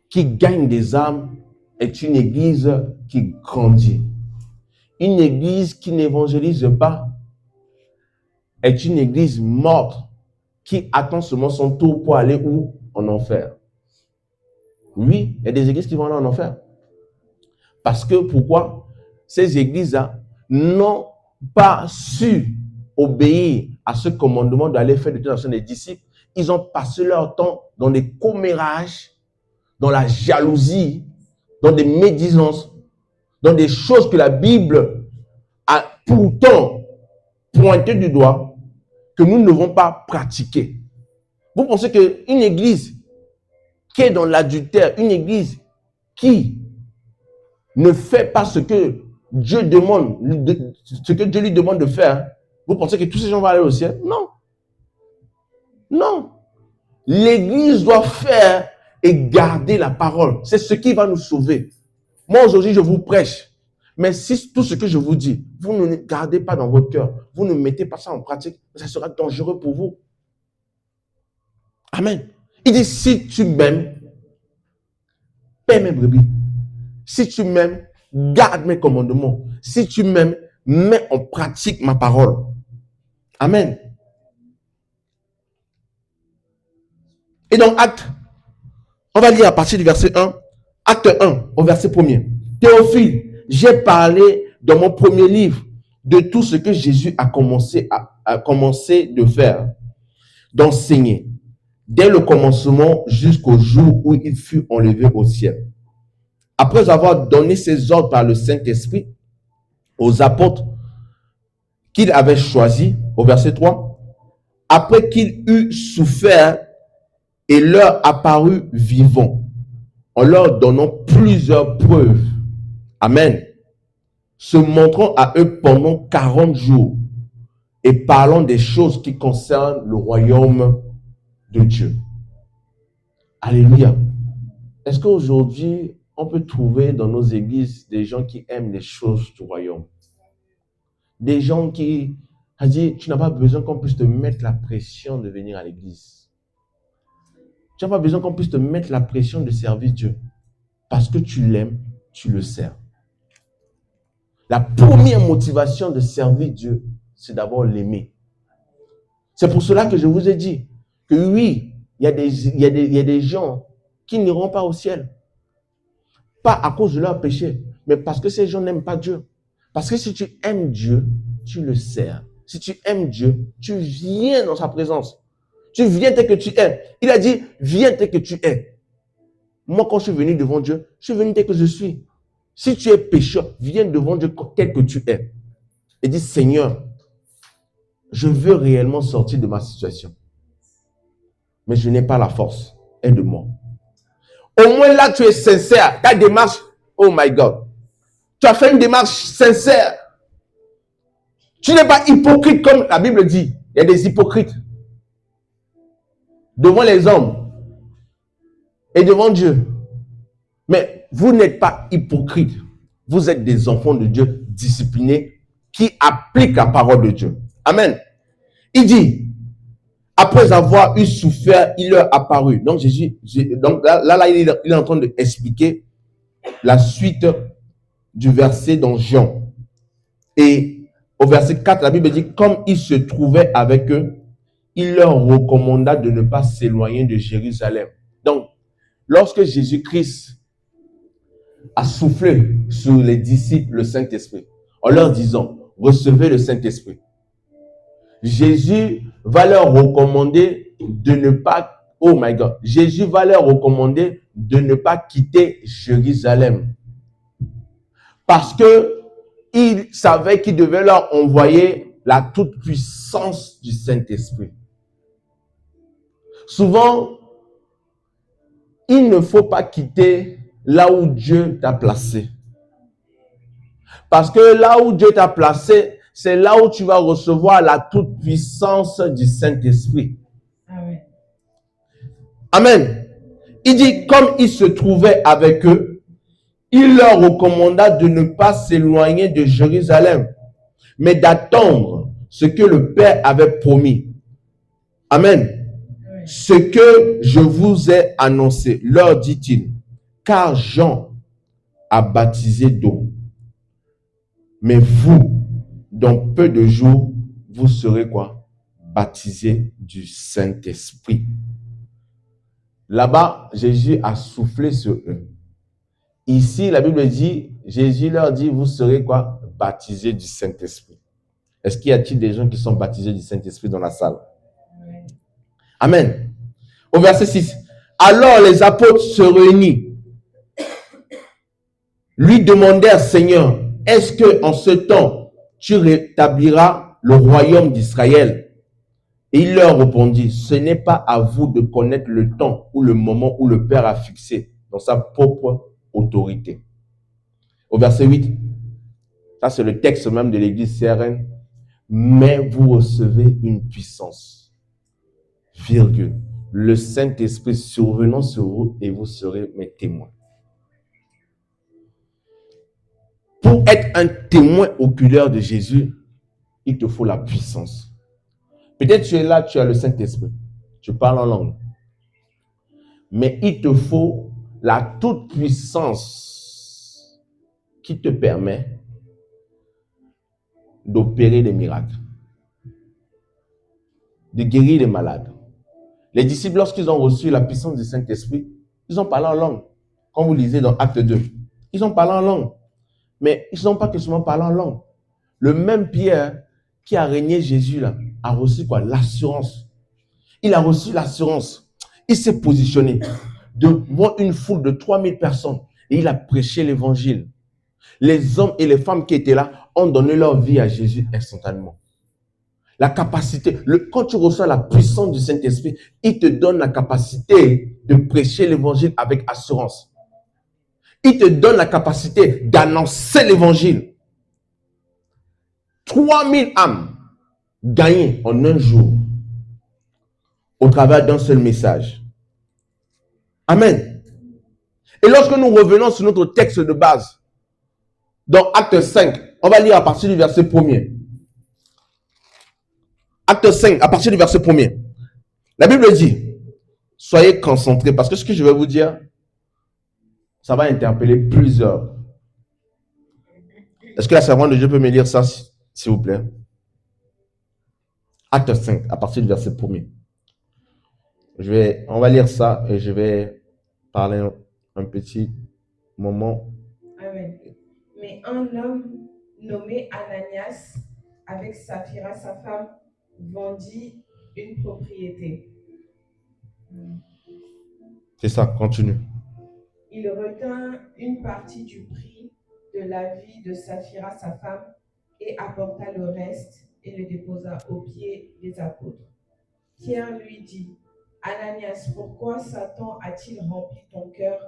qui gagne des âmes est une église qui grandit. Une église qui n'évangélise pas est une église morte qui attend seulement son tour pour aller où? En enfer. Oui, il y a des églises qui vont aller en enfer. Parce que pourquoi? Ces églises-là n'ont pas su obéir à ce commandement d'aller faire de toute nation des disciples. Ils ont passé leur temps dans des commérages, dans la jalousie, dans des médisances, dans des choses que la Bible a pourtant pointé du doigt, que nous ne devons pas pratiquer. Vous pensez qu'une église qui est dans l'adultère, une église qui ne fait pas ce que Dieu demande, ce que Dieu lui demande de faire, vous pensez que tous ces gens vont aller au ciel? Non. Non. L'église doit faire et garder la parole. C'est ce qui va nous sauver. Moi, aujourd'hui, je vous prêche. Mais si tout ce que je vous dis, vous ne gardez pas dans votre cœur, vous ne mettez pas ça en pratique, ça sera dangereux pour vous. Amen. Il dit, si tu m'aimes, paie mes brebis. Si tu m'aimes, garde mes commandements. Si tu m'aimes, mets en pratique ma parole. Amen. Et donc, acte, on va lire à partir du verset 1, acte 1, au verset 1er. Théophile, j'ai parlé dans mon premier livre de tout ce que Jésus a commencé de faire, d'enseigner, dès le commencement jusqu'au jour où il fut enlevé au ciel. Après avoir donné ses ordres par le Saint-Esprit aux apôtres qu'il avait choisis, au verset 3, après qu'il eut souffert et leur apparut vivant, en leur donnant plusieurs preuves. Amen. Se montrant à eux pendant 40 jours et parlant des choses qui concernent le royaume de Dieu. Alléluia. Est-ce qu'aujourd'hui, on peut trouver dans nos églises des gens qui aiment les choses du royaume? Des gens qui ont dit, tu n'as pas besoin qu'on puisse te mettre la pression de venir à l'église. Tu n'as pas besoin qu'on puisse te mettre la pression de servir Dieu. Parce que tu l'aimes, tu le sers. La première motivation de servir Dieu, c'est d'abord l'aimer. C'est pour cela que je vous ai dit que oui, il y a des gens qui n'iront pas au ciel. Pas à cause de leur péché, mais parce que ces gens n'aiment pas Dieu. Parce que si tu aimes Dieu, tu le sers. Si tu aimes Dieu, tu viens dans sa présence. Tu viens tel que tu es. Il a dit, viens tel que tu es. Moi, quand je suis venu devant Dieu, je suis venu tel que je suis. Si tu es pécheur, viens devant Dieu tel que tu es. Et dis, Seigneur, je veux réellement sortir de ma situation. Mais je n'ai pas la force. Aide-moi. Au moins là, tu es sincère. Ta démarche, oh my God. Tu as fait une démarche sincère. Tu n'es pas hypocrite comme la Bible dit. Il y a des hypocrites. Devant les hommes et devant Dieu. Mais vous n'êtes pas hypocrite. Vous êtes des enfants de Dieu disciplinés qui appliquent la parole de Dieu. Amen. Il dit, après avoir eu souffert, il leur apparut. Donc, là, il est en train d'expliquer la suite du verset dans Jean. Et au verset 4, la Bible dit, comme il se trouvait avec eux, il leur recommanda de ne pas s'éloigner de Jérusalem. Donc, lorsque Jésus-Christ a soufflé sur les disciples le Saint-Esprit, en leur disant, recevez le Saint-Esprit, Jésus va leur recommander de ne pas, oh my God, Jésus va leur recommander de ne pas quitter Jérusalem. Parce que il savait qu'il devait leur envoyer la toute-puissance du Saint-Esprit. Souvent, il ne faut pas quitter là où Dieu t'a placé. Parce que là où Dieu t'a placé, c'est là où tu vas recevoir la toute-puissance du Saint-Esprit. Amen. Amen. Il dit, comme il se trouvait avec eux, il leur recommanda de ne pas s'éloigner de Jérusalem, mais d'attendre ce que le Père avait promis. Amen. Ce que je vous ai annoncé, leur dit-il, car Jean a baptisé d'eau. Mais vous, dans peu de jours, vous serez quoi? baptisés du Saint-Esprit. Là-bas, Jésus a soufflé sur eux. Ici, la Bible dit, Jésus leur dit, vous serez quoi? Baptisés du Saint-Esprit. Est-ce qu'il y a-t-il des gens qui sont baptisés du Saint-Esprit dans la salle? Amen. Au verset 6. Alors les apôtres se réunissent, lui demandèrent, Seigneur, est-ce que en ce temps, tu rétabliras le royaume d'Israël? Et il leur répondit, ce n'est pas à vous de connaître le temps ou le moment où le Père a fixé dans sa propre autorité. Au verset 8, ça c'est le texte même de l'église CRN, mais vous recevez une puissance, virgule, le Saint-Esprit survenant sur vous et vous serez mes témoins. Pour être un témoin oculaire de Jésus, il te faut la puissance. Peut-être tu es là, tu as le Saint-Esprit, tu parles en langue. Mais il te faut la toute-puissance qui te permet d'opérer des miracles, de guérir les malades. Les disciples, lorsqu'ils ont reçu la puissance du Saint-Esprit, ils ont parlé en langue. Comme vous lisez dans Acte 2, ils ont parlé en langue. Mais ils n'ont pas que seulement parlé en langue. Le même Pierre qui a régné Jésus là, a reçu quoi? L'assurance. Il a reçu l'assurance. Il s'est positionné devant une foule de 3000 personnes et il a prêché l'évangile. Les hommes et les femmes qui étaient là ont donné leur vie à Jésus instantanément. La capacité, quand tu reçois la puissance du Saint-Esprit, il te donne la capacité de prêcher l'évangile avec assurance. Il te donne la capacité d'annoncer l'évangile. 3000 âmes gagnées en un jour au travers d'un seul message. Amen. Et lorsque nous revenons sur notre texte de base, dans Acte 5, on va lire à partir du verset 1er. Acte 5, à partir du verset 1er. La Bible dit, soyez concentrés, parce que ce que je vais vous dire, ça va interpeller plusieurs. Est-ce que la servante de Dieu peut me lire ça, s'il vous plaît? Acte 5, à partir du verset 1er. On va lire ça et je vais parler un petit moment. Amen. Mais un homme nommé Ananias, avec Saphira, sa femme, vendit une propriété. C'est ça, continue. Il retint une partie du prix de la vie de Saphira, sa femme, et apporta le reste et le déposa aux pieds des apôtres. Pierre lui dit, Ananias, pourquoi Satan a-t-il rempli ton cœur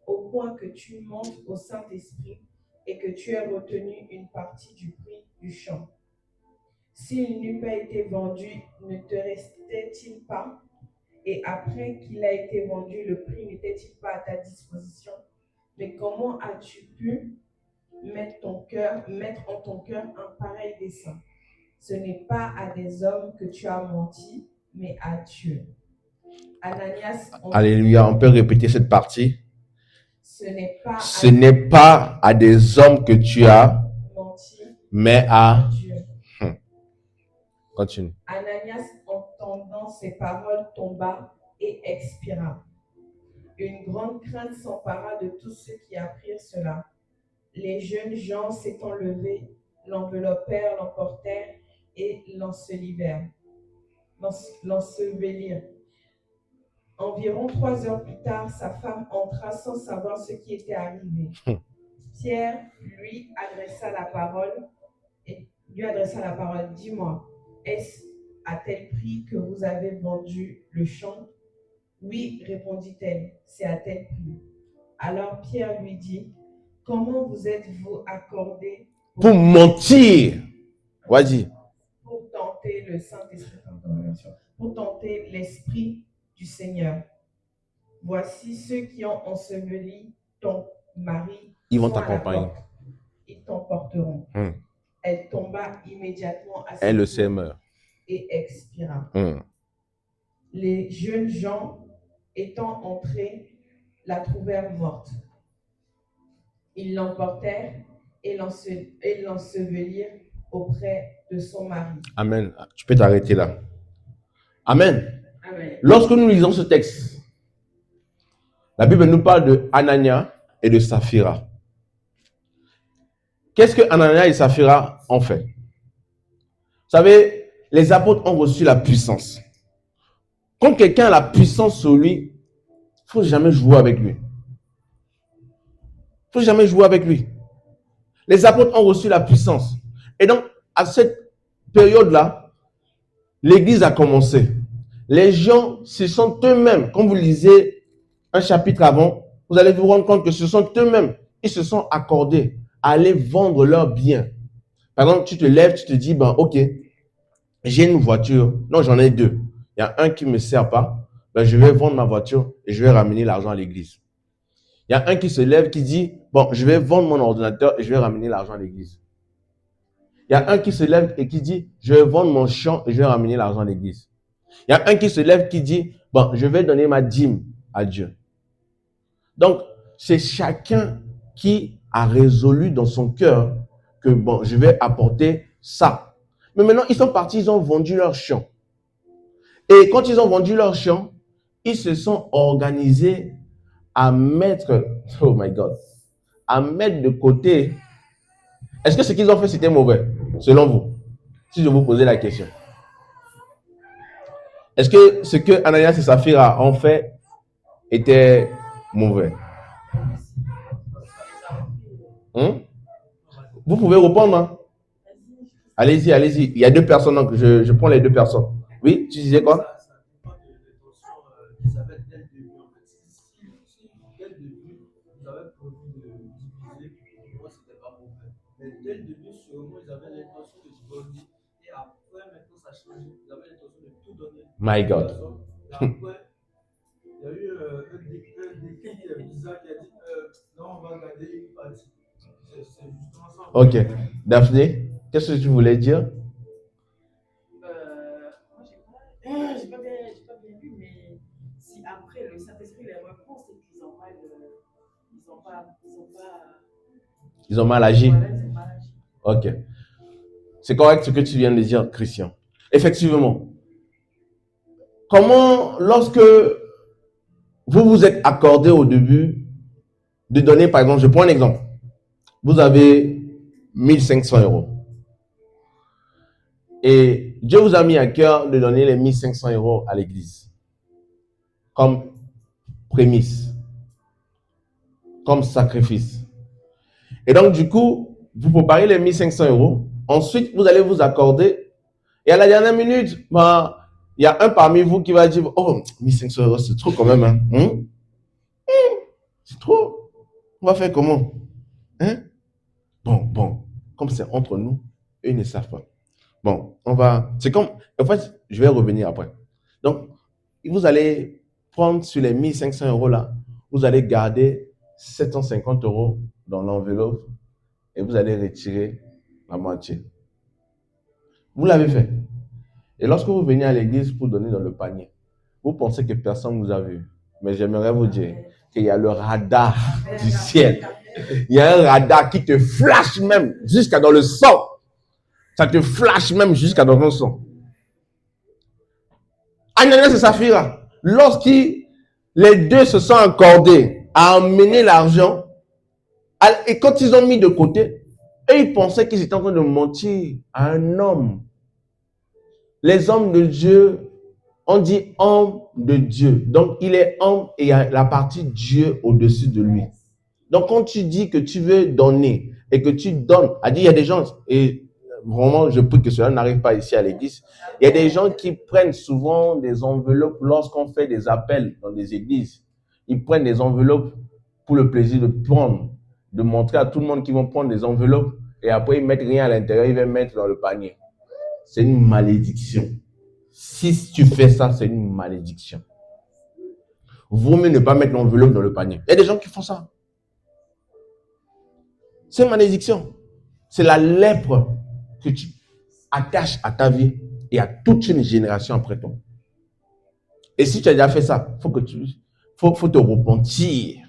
au point que tu montes au Saint-Esprit et que tu aies retenu une partie du prix du champ? S'il n'eût pas été vendu, ne te restait-il pas? Et après qu'il a été vendu, le prix n'était-il pas à ta disposition? Mais comment as-tu pu mettre en ton cœur un pareil dessein? Ce n'est pas à des hommes que tu as menti, mais à Dieu. Ananias, Alléluia, on peut répéter cette partie. Ce n'est pas à des hommes que tu as menti, mais à Dieu. Continue. Ananias, entendant ces paroles, tomba et expira. Une grande crainte s'empara de tous ceux qui apprirent cela. Les jeunes gens s'étant levés, l'enveloppèrent, l'emportèrent et l'ensevelirent. Environ 3 heures plus tard, sa femme entra sans savoir ce qui était arrivé. Pierre lui adressa la parole. Dis-moi, est-ce à tel prix que vous avez vendu le champ? Oui, répondit-elle, c'est à tel prix. Alors Pierre lui dit, comment vous êtes-vous accordé pour mentir? Vas-y. Pour tenter le Saint-Esprit, pour tenter l'Esprit du Seigneur. Voici ceux qui ont enseveli ton mari. Ils vont t'accompagner. Ils t'emporteront. Elle tomba immédiatement à Elle le meurt. Et expira. Les jeunes gens, étant entrés, la trouvèrent morte. Ils l'emportèrent et l'ensevelirent auprès de son mari. Amen. Tu peux t'arrêter là. Amen. Amen. Lorsque nous lisons ce texte, la Bible nous parle de Anania et de Saphira. Qu'est-ce que Anania et Saphira ont fait? Vous savez, les apôtres ont reçu la puissance. Quand quelqu'un a la puissance sur lui, il ne faut jamais jouer avec lui. Il ne faut jamais jouer avec lui. Les apôtres ont reçu la puissance. Et donc, à cette période-là, l'Église a commencé. Les gens, ce sont eux-mêmes, quand vous lisez un chapitre avant, vous allez vous rendre compte que ce sont eux-mêmes, ils se sont accordés à aller vendre leurs biens. Par exemple, tu te lèves, tu te dis, ben, ok, j'ai une voiture. Non, j'en ai deux. Il y a un qui ne me sert pas. Ben, je vais vendre ma voiture et je vais ramener l'argent à l'église. Il y a un qui se lève qui dit, bon, je vais vendre mon ordinateur et je vais ramener l'argent à l'église. Il y a un qui se lève et qui dit, je vais vendre mon champ et je vais ramener l'argent à l'église. Il y a un qui se lève qui dit, bon, je vais donner ma dîme à Dieu. Donc, c'est chacun qui a résolu dans son cœur que, bon, je vais apporter ça. Mais maintenant, ils sont partis, ils ont vendu leur champ. Et quand ils ont vendu leur champ, ils se sont organisés à mettre, oh my God, à mettre de côté. Est-ce que ce qu'ils ont fait, c'était mauvais, selon vous? Si je vous posais la question. Est-ce que ce que Ananias et Saphira ont fait était mauvais? Vous pouvez répondre. Hein? Allez-y, allez-y. Il y a deux personnes, donc je prends les deux personnes. Oui, tu disais quoi? Dès le début, sûrement, ils avaient l'intention de se donner. Et après, maintenant, ça change. Ils avaient l'intention de tout donner. My God. Et après, il y a eu un déclic bizarre qui a dit non, on va garder une partie. C'est justement ça. Ok. Daphné, qu'est-ce que tu voulais dire? Moi, j'ai pas bien vu, mais si après le Saint-Esprit les reprend, c'est qu'ils ont mal. Ils ont mal agi. Ok. C'est correct ce que tu viens de dire, Christian. Effectivement. Comment, lorsque vous vous êtes accordé au début de donner, par exemple, je prends un exemple. Vous avez 1500 euros. Et Dieu vous a mis à cœur de donner les 1500 euros à l'église. Comme prémisse. Comme sacrifice. Et donc, du coup, vous préparez les 1500 euros. Ensuite, vous allez vous accorder. Et à la dernière minute, il y a un parmi vous qui va dire, oh, 1500 euros, c'est trop quand même. Hein? C'est trop. On va faire comment? Hein? Bon. Comme c'est entre nous, eux ne savent pas. Bon, c'est comme, en fait, je vais revenir après. Donc, vous allez prendre sur les 1500 euros là, vous allez garder 750 euros dans l'enveloppe et vous allez retirer la moitié. Vous l'avez fait. Et lorsque vous venez à l'église pour donner dans le panier, vous pensez que personne ne vous a vu. Mais j'aimerais vous dire qu'il y a le radar du ciel. Il y a un radar qui te flash même jusqu'à dans le sang. Ça te flash même jusqu'à dans ton sang. Ananias et Saphira, lorsqu'ils les deux se sont accordés à emmener l'argent, et quand ils ont mis de côté, et ils pensaient qu'ils étaient en train de mentir à un homme. Les hommes de Dieu, on dit homme de Dieu. Donc, il est homme et il y a la partie Dieu au-dessus de lui. Donc, quand tu dis que tu veux donner et que tu donnes, il y a des gens, et vraiment, je prie que cela n'arrive pas ici à l'église, il y a des gens qui prennent souvent des enveloppes lorsqu'on fait des appels dans des églises. Ils prennent des enveloppes pour le plaisir de prendre, de montrer à tout le monde qu'ils vont prendre des enveloppes et après ils mettent rien à l'intérieur, ils vont mettre dans le panier. C'est une malédiction. Si tu fais ça, c'est une malédiction. Vaut mieux ne pas mettre l'enveloppe dans le panier. Il y a des gens qui font ça. C'est une malédiction. C'est la lèpre que tu attaches à ta vie et à toute une génération après toi. Et si tu as déjà fait ça, faut te repentir.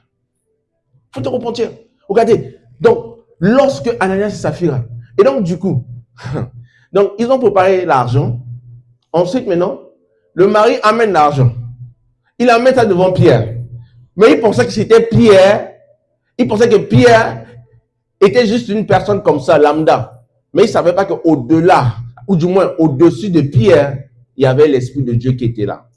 Faut te repentir. Regardez. Donc, lorsque Ananias et Saphira, et donc du coup, donc ils ont préparé l'argent. Ensuite, maintenant, Le mari amène l'argent. Il amène ça devant Pierre. Mais il pensait que c'était Pierre. Il pensait que Pierre était juste une personne comme ça, lambda. Mais il ne savait pas qu'au-delà, ou du moins au-dessus de Pierre, il y avait l'Esprit de Dieu qui était là.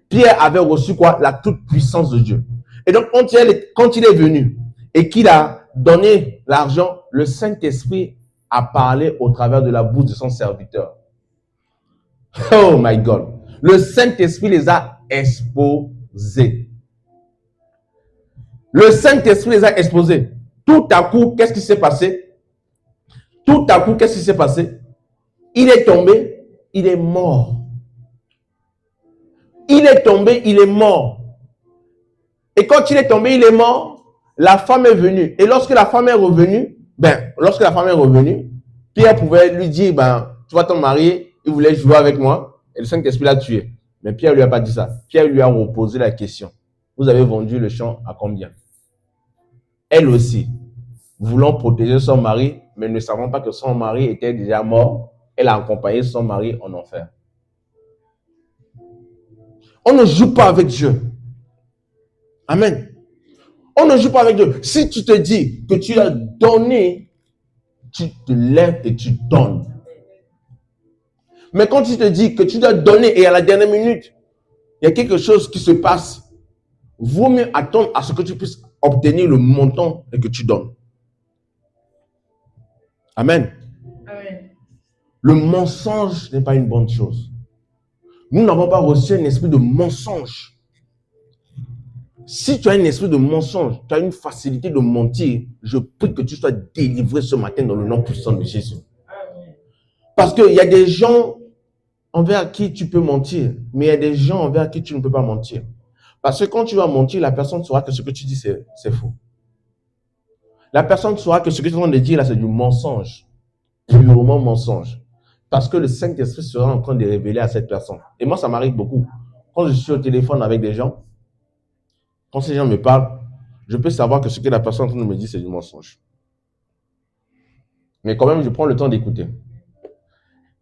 Pierre avait reçu quoi? La toute-puissance de Dieu. Et donc, quand il est venu et qu'il a donné l'argent, le Saint-Esprit a parlé au travers de la bouche de son serviteur. Oh my God. Le Saint-Esprit les a exposés. Le Saint-Esprit les a exposés. Tout à coup, qu'est-ce qui s'est passé? Tout à coup, qu'est-ce qui s'est passé? Il est tombé, il est mort. Il est tombé, il est mort. Et quand il est tombé, il est mort, la femme est venue. Et lorsque la femme est revenue, Pierre pouvait lui dire, tu vois ton mari, il voulait jouer avec moi, et le Saint-Esprit l'a tué. Mais Pierre ne lui a pas dit ça. Pierre lui a reposé la question. Vous avez vendu le champ à combien? Elle aussi, voulant protéger son mari, mais ne savant pas que son mari était déjà mort, elle a accompagné son mari en enfer. On ne joue pas avec Dieu. Amen. On ne joue pas avec Dieu. Si tu te dis que tu as donné, tu te lèves et tu donnes. Mais quand tu te dis que tu dois donner et à la dernière minute, il y a quelque chose qui se passe, vaut mieux attendre à ce que tu puisses obtenir le montant et que tu donnes. Amen. Amen. Le mensonge n'est pas une bonne chose. Nous n'avons pas reçu un esprit de mensonge. Si tu as un esprit de mensonge, tu as une facilité de mentir, je prie que tu sois délivré ce matin dans le nom puissant de Jésus. Amen. Parce qu'il y a des gens envers qui tu peux mentir, mais il y a des gens envers qui tu ne peux pas mentir. Parce que quand tu vas mentir, la personne saura que ce que tu dis, c'est faux. La personne saura que ce que tu es en train de dire là, c'est du mensonge. Purement mensonge. Parce que le Saint-Esprit sera en train de révéler à cette personne. Et moi, ça m'arrive beaucoup. Quand je suis au téléphone avec des gens, quand ces gens me parlent, je peux savoir que ce que la personne est en train de me dire, c'est du mensonge. Mais quand même, je prends le temps d'écouter.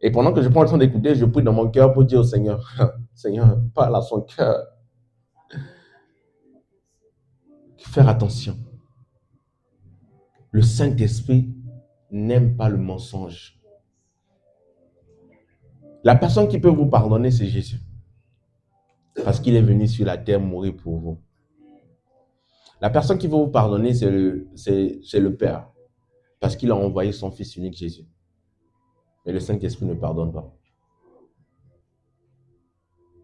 Et pendant que je prends le temps d'écouter, je prie dans mon cœur pour dire au Seigneur, Seigneur, parle à son cœur. Faire attention. Le Saint-Esprit n'aime pas le mensonge. La personne qui peut vous pardonner, c'est Jésus. Parce qu'il est venu sur la terre mourir pour vous. La personne qui veut vous pardonner, c'est le Père. Parce qu'il a envoyé son Fils unique Jésus. Mais le Saint-Esprit ne pardonne pas.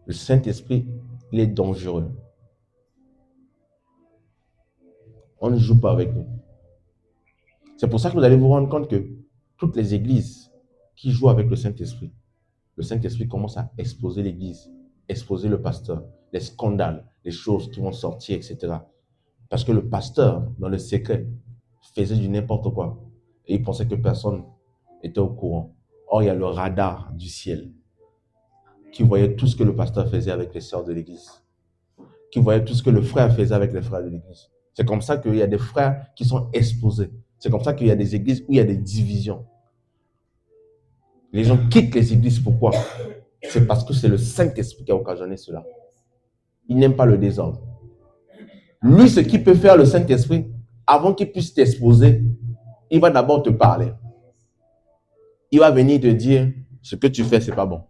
Le Saint-Esprit, il est dangereux. On ne joue pas avec nous. C'est pour ça que vous allez vous rendre compte que toutes les églises qui jouent avec le Saint-Esprit commence à exposer l'église, exposer le pasteur, les scandales, les choses qui vont sortir, etc. Parce que le pasteur, dans le secret, faisait du n'importe quoi. Et il pensait que personne était au courant. Or, il y a le radar du ciel qui voyait tout ce que le pasteur faisait avec les sœurs de l'église, qui voyait tout ce que le frère faisait avec les frères de l'église. C'est comme ça qu'il y a des frères qui sont exposés. C'est comme ça qu'il y a des églises où il y a des divisions. Les gens quittent les églises. Pourquoi? C'est parce que c'est le Saint-Esprit qui a occasionné cela. Il n'aime pas le désordre. Lui, ce qu'il peut faire, le Saint-Esprit, avant qu'il puisse t'exposer, il va d'abord te parler. Il va venir te dire, ce que tu fais, c'est pas bon.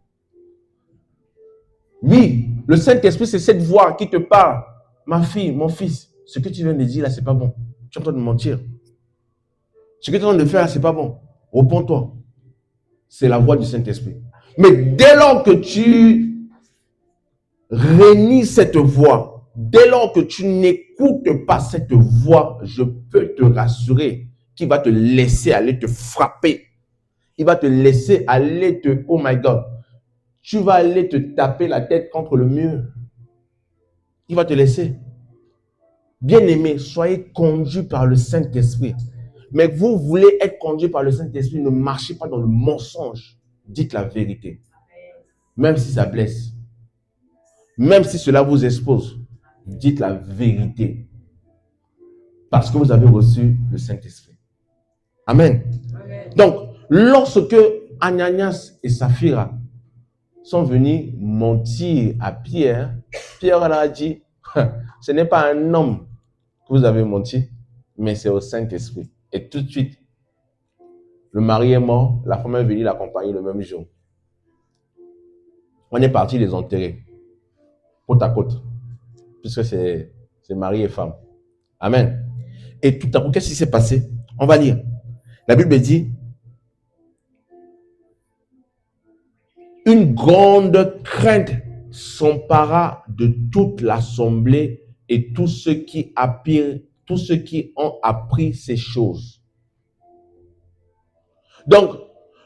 Oui, le Saint-Esprit, c'est cette voix qui te parle. Ma fille, mon fils, ce que tu viens de dire là, c'est pas bon. Tu es en train de mentir. Ce que tu es en train de faire là, c'est pas bon. Repends-toi. C'est la voix du Saint-Esprit. Mais dès lors que tu réunis cette voix, dès lors que tu n'écoutes pas cette voix, je peux te rassurer qu'il va te laisser aller te frapper. Il va te laisser aller te... Oh my God. Tu vas aller te taper la tête contre le mur. Il va te laisser. Bien-aimés, soyez conduits par le Saint-Esprit. Mais vous voulez être conduit par le Saint-Esprit, ne marchez pas dans le mensonge. Dites la vérité. Même si ça blesse. Même si cela vous expose. Dites la vérité. Parce que vous avez reçu le Saint-Esprit. Amen. Amen. Donc, lorsque Ananias et Saphira sont venus mentir à Pierre, Pierre leur a dit, ce n'est pas un homme que vous avez menti, mais c'est au Saint-Esprit. Et tout de suite, le mari est mort, la femme est venue l'accompagner le même jour. On est parti les enterrer, côte à côte, puisque c'est mari et femme. Amen. Et tout à coup, qu'est-ce qui s'est passé? On va lire. La Bible dit, une grande crainte s'empara de toute l'assemblée et tous ceux qui ont appris ces choses. Donc,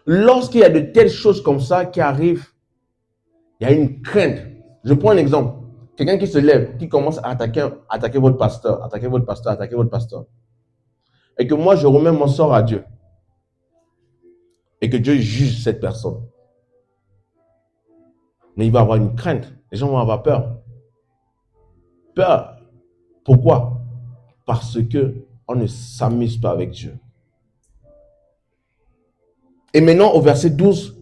lorsqu'il y a de telles choses comme ça qui arrivent, il y a une crainte. Je prends un exemple. Quelqu'un qui se lève, qui commence à attaquer votre pasteur, attaquer votre pasteur. Et que moi, je remets mon sort à Dieu. Et que Dieu juge cette personne. Mais il va avoir une crainte. Les gens vont avoir peur. Peur. Pourquoi? Parce que on ne s'amuse pas avec Dieu. Et maintenant, au verset 12,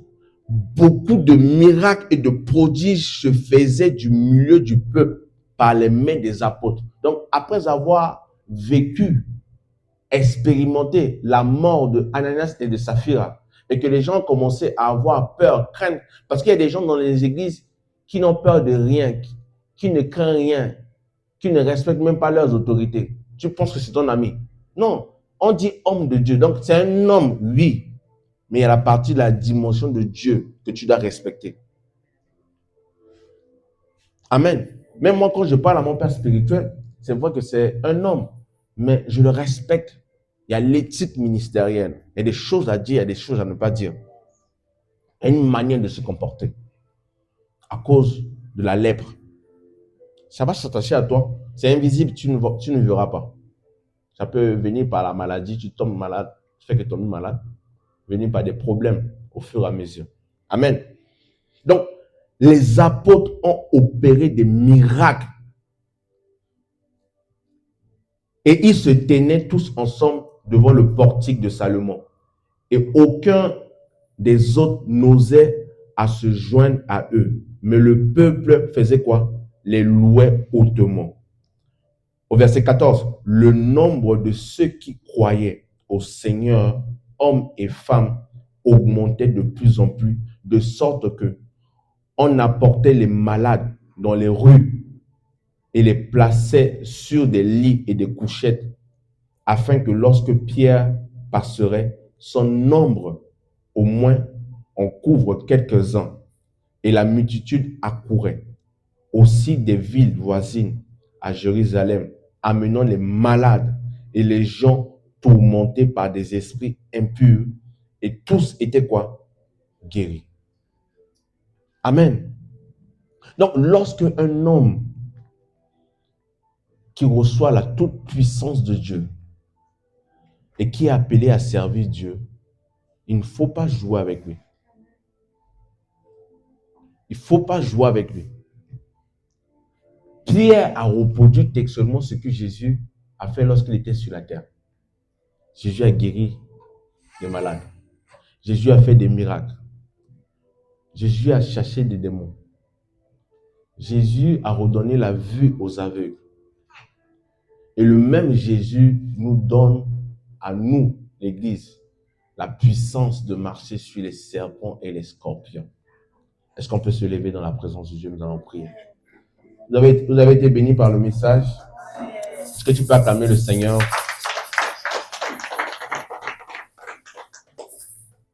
beaucoup de miracles et de prodiges se faisaient du milieu du peuple par les mains des apôtres. Donc, après avoir vécu, expérimenté la mort de Ananias et de Saphira, et que les gens commençaient à avoir peur, crainte, parce qu'il y a des gens dans les églises qui n'ont peur de rien, qui ne craignent rien, qui ne respectent même pas leurs autorités. Tu penses que c'est ton ami? Non, on dit homme de Dieu. Donc, c'est un homme, oui, mais il y a la partie de la dimension de Dieu que tu dois respecter. Amen. Même moi, quand je parle à mon père spirituel, c'est vrai que c'est un homme, mais je le respecte. Il y a l'éthique ministérielle. Il y a des choses à dire, il y a des choses à ne pas dire. Il y a une manière de se comporter. À cause de la lèpre. Ça va s'attacher à toi. C'est invisible, tu ne verras pas. Ça peut venir par la maladie, tu tombes malade, tu fais que tu tombes malade. Venir par des problèmes au fur et à mesure. Amen. Donc, les apôtres ont opéré des miracles. Et ils se tenaient tous ensemble devant le portique de Salomon. Et aucun des autres n'osait à se joindre à eux. Mais le peuple faisait quoi? Les louait hautement. Au verset 14, le nombre de ceux qui croyaient au Seigneur, hommes et femmes, augmentait de plus en plus, de sorte que on apportait les malades dans les rues et les plaçait sur des lits et des couchettes, afin que lorsque Pierre passerait, son nombre, au moins, en couvre quelques-uns, et la multitude accourait. Aussi des villes voisines à Jérusalem, amenant les malades et les gens tourmentés par des esprits impurs, et tous étaient quoi? Guéris. Amen. Donc, lorsque un homme qui reçoit la toute-puissance de Dieu et qui est appelé à servir Dieu, il ne faut pas jouer avec lui. Il ne faut pas jouer avec lui. Pierre a reproduit textuellement ce que Jésus a fait lorsqu'il était sur la terre. Jésus a guéri les malades. Jésus a fait des miracles. Jésus a chassé des démons. Jésus a redonné la vue aux aveugles. Et le même Jésus nous donne à nous, l'Église, la puissance de marcher sur les serpents et les scorpions. Est-ce qu'on peut se lever dans la présence de Dieu? Nous allons prier. Vous avez été bénis par le message. Est-ce que tu peux acclamer le Seigneur?